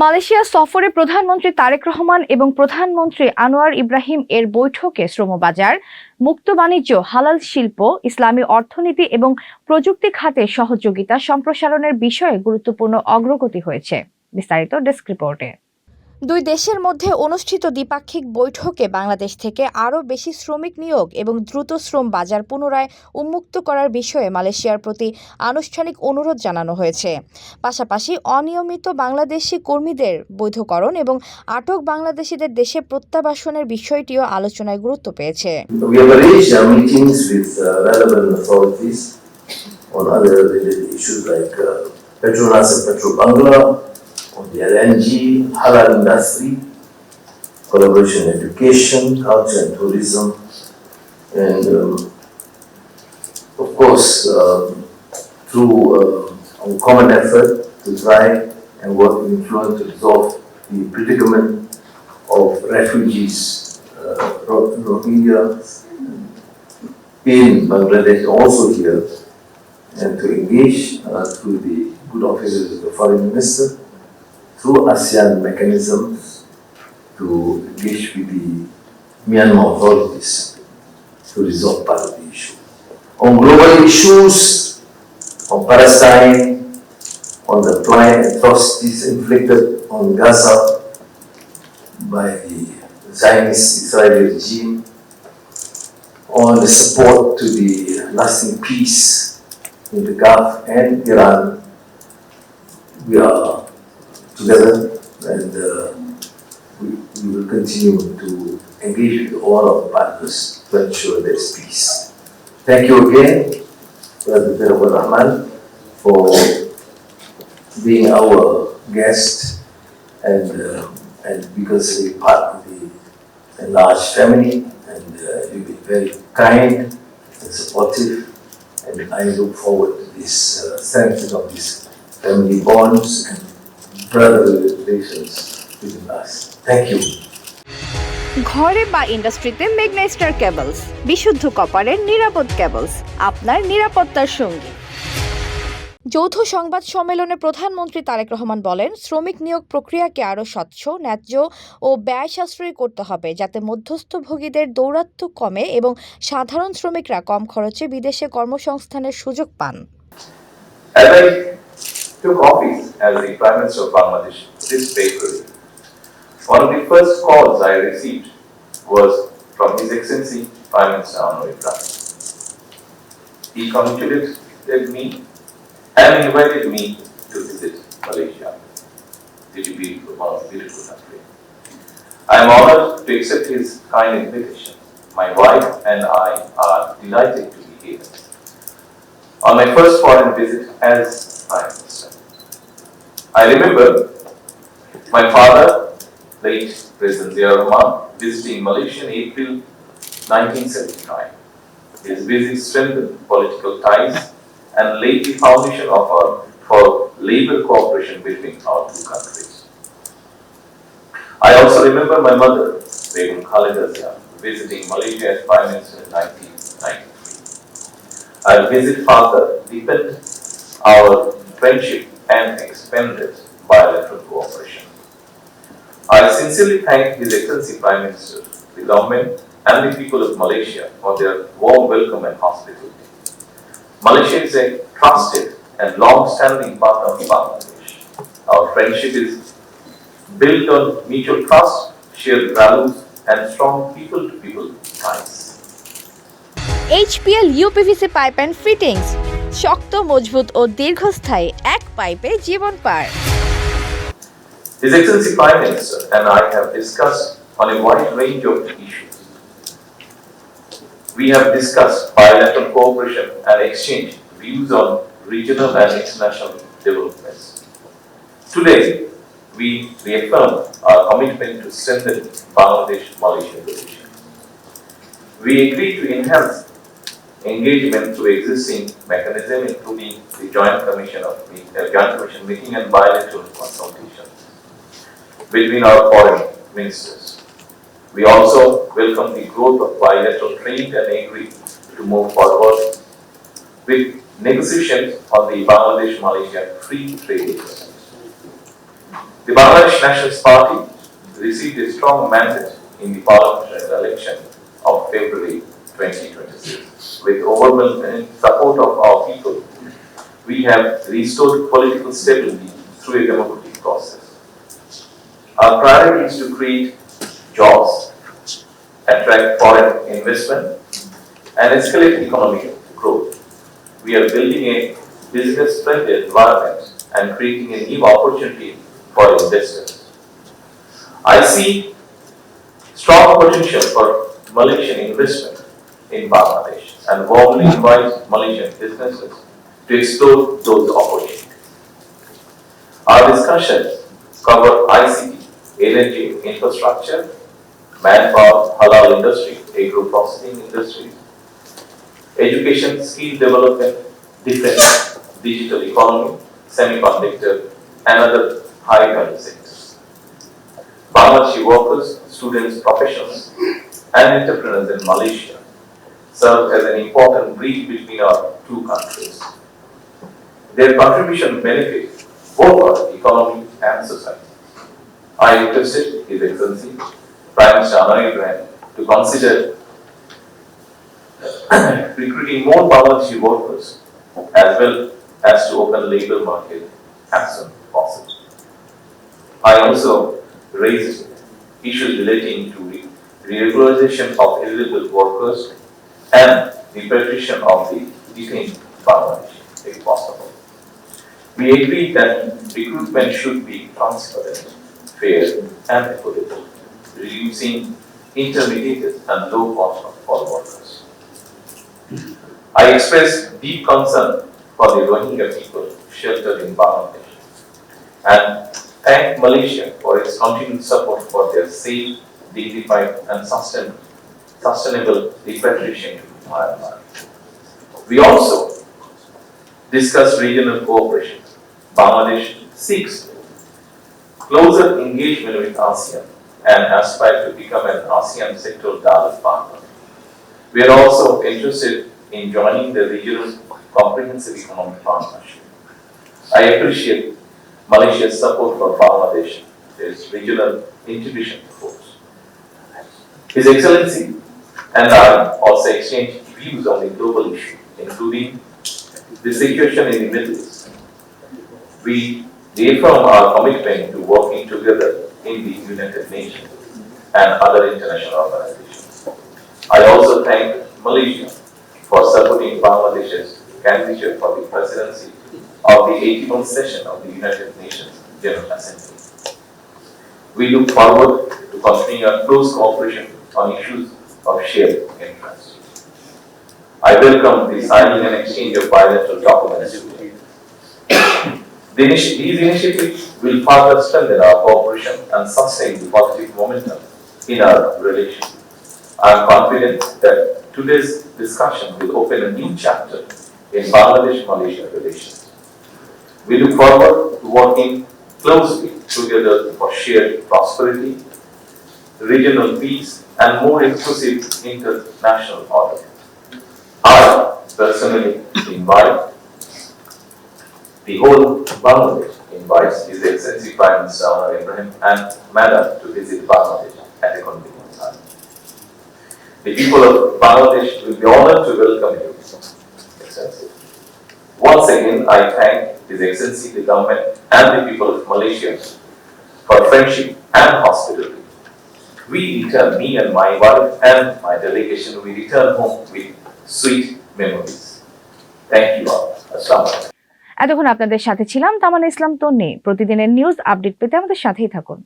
Malaysia সফরে প্রধানমন্ত্রী তারেক রহমান এবং প্রধানমন্ত্রী আনোয়ার ইব্রাহিম এর বৈঠকে শ্রমবাজার, মুক্ত বাণিজ্য, হালাল শিল্প, ইসলামী অর্থনীতি এবং প্রযুক্তি খাতে সহযোগিতা সম্প্রসারণের বিষয়ে গুরুত্বপূর্ণ অগ্রগতি হয়েছে। বিস্তারিত ডেস্ক রিপোর্টে। দুই দেশের মধ্যে অনুষ্ঠিত দ্বিপাক্ষিক বৈঠকে বাংলাদেশ থেকে আরও বেশি শ্রমিক নিয়োগ এবং দ্রুত শ্রম বাজার পুনরায় উন্মুক্ত করার বিষয়ে মালয়েশিয়ার প্রতি আনুষ্ঠানিক অনুরোধ জানানো হয়েছে। পাশাপাশি অনিয়মিত বাংলাদেশি কর্মীদের বৈধকরণ এবং আটক বাংলাদেশিদের দেশে প্রত্যাবাসনের বিষয়টিও আলোচনায় গুরুত্ব পেয়েছে। on the LNG, halal industry, collaboration in education, culture and tourism, and of course through our common effort to try and work with influence to resolve the predicament of refugees, Rohingya in Bangladesh, also here, and to engage through the good offices of the foreign minister, through ASEAN mechanisms to engage with the Myanmar authorities to resolve part of the issue. On global issues, on Palestine, on the atrocities inflicted on Gaza by the Zionist Israeli regime, on the support to the lasting peace in the Gulf and Iran, we are together, and we will continue to engage with all our partners to ensure there is peace. Thank you again, Brother Rahman, for being our guest and because you're part of the enlarged family, and you've been very kind and supportive, and I look forward to this strengthening of these family bonds and brotherly relations between us. Thank you. ঘরে বা ইন্ডাস্ট্রিতে ম্যাগনেস্টার cables, বিশুদ্ধ কপারের নিরাপদ cables, আপনার নিরাপত্তার সঙ্গী। যৌথ সংবাদ সম্মেলনে প্রধানমন্ত্রী তারেক রহমান বলেন, শ্রমিক নিয়োগ প্রক্রিয়াকে আরও স্বচ্ছ, ন্যায্য ও ব্যয় সাশ্রয়ী করতে হবে, যাতে মধ্যস্থভোগীদের দৌরাত্ম্য কমে এবং সাধারণ শ্রমিকরা কম খরচে বিদেশে কর্মসংস্থানের সুযোগ পান। Took office as the Prime Minister of Bangladesh this February. One of the first calls I received was from His Excellency Prime Minister Anwar Ibrahim. He congratulated me and invited me to visit Malaysia, the beautiful country. I am honored to accept his kind invitation. My wife and I are delighted to be here on my first foreign visit as Prime Minister. I remember my father, late President Zia Rahman, visiting Malaysia in April 1979. His visit strengthened political ties and laid the foundation for labor cooperation between our two countries. I also remember my mother, Begum Khalida Zia, visiting Malaysia as Prime Minister in 1993. Our visit further deepened our friendship and expanded bilateral cooperation. I sincerely thank His Excellency Prime Minister, the government and the people of Malaysia for their warm welcome and hospitality. Malaysia is a trusted and long-standing partner of Bangladesh. Our friendship is built on mutual trust, shared values and strong people-to-people ties. HPL UPVC pipe and fittings, শক্ত, মজবুত ও দীর্ঘস্থায়ী, এক পাইপে জীবন পার। His Excellency Prime Minister and I have discussed on a wide range of issues. We have discussed bilateral cooperation and exchanged views on regional and international developments. Today, we reaffirm our commitment to strengthen Bangladesh-Malaysia relations. We agree to enhance engagement through existing mechanism, including the joint commission meeting and bilateral consultations between our foreign ministers. We also welcome the growth of bilateral trade and agree to move forward with negotiations on the Bangladesh-Malaysia Free Trade Agreement. The Bangladesh Nationalist Party received a strong mandate in the parliamentary election of February 2026. With overwhelming support of our people, we have restored political stability through a democratic process. Our priority is to create jobs, attract foreign investment, and escalate economic growth. We are building a business-friendly environment and creating a new opportunity for investors. I see strong potential for Malaysian investment in Bangladesh and warmly invite Malaysian businesses to explore those opportunities. Our discussions cover ICT, energy infrastructure, manpower, halal industry, agro-processing industries, education, skill development, defense, digital economy, semiconductor, and other high-value sectors. Bangladeshi workers, students, professionals, and entrepreneurs in Malaysia serve as an important bridge between our two countries. Their contribution benefits both our economy and society. I requested His Excellency Prime Minister Anwar Ibrahim to consider recruiting more Bangladeshi workers as well as to open labour market as soon as possible. I also raised issues relating to the regularization of illegal workers and the repatriation of the detained Bangladeshi, if possible. We agreed that recruitment should be transparent, fair, and affordable, reducing intermediate and low cost for workers. I express deep concern for the Rohingya people sheltered in Bangladesh and thank Malaysia for its continued support for their safe, dignified, and sustainable repatriation to Myanmar. We also discussed regional cooperation. Bangladesh seeks closer engagement with ASEAN and aspire to become an ASEAN sectoral dialogue partner. We are also interested in joining the regional comprehensive economic partnership. I appreciate Malaysia's support for Bangladesh, its regional integration efforts. His Excellency and I also exchanged views on the global issue, including the situation in the Middle East. We reaffirm our commitment to working together in the United Nations and other international organizations. I also thank Malaysia for supporting Bangladesh's candidature for the presidency of the 81st session of the United Nations General Assembly. We look forward to continuing our close cooperation on issues of shared interest. I welcome the signing and exchange of bilateral documents today. These initiatives will further strengthen our cooperation and sustain the positive momentum in our relations. I am confident that today's discussion will open a new chapter in Bangladesh-Malaysia relations. We look forward to working closely together for shared prosperity, regional peace, and more inclusive international order. I personally invite the whole Bangladesh invites His Excellency Prime Minister Anwar Ibrahim and Madam to visit Bangladesh at a convenient time. The people of Bangladesh will be honored to welcome you, Excellency. Once again, I thank His Excellency, the government, and the people of Malaysia for friendship and hospitality. We return, me and my wife and my delegation, we return home with sweet memories. Thank you all. Assalamu alaikum. এতক্ষণ আপনাদের সাথে ছিলাম তামান্না ইসলাম তন্নি। প্রতিদিনের news update পেতে আমাদের সাথেই থাকুন।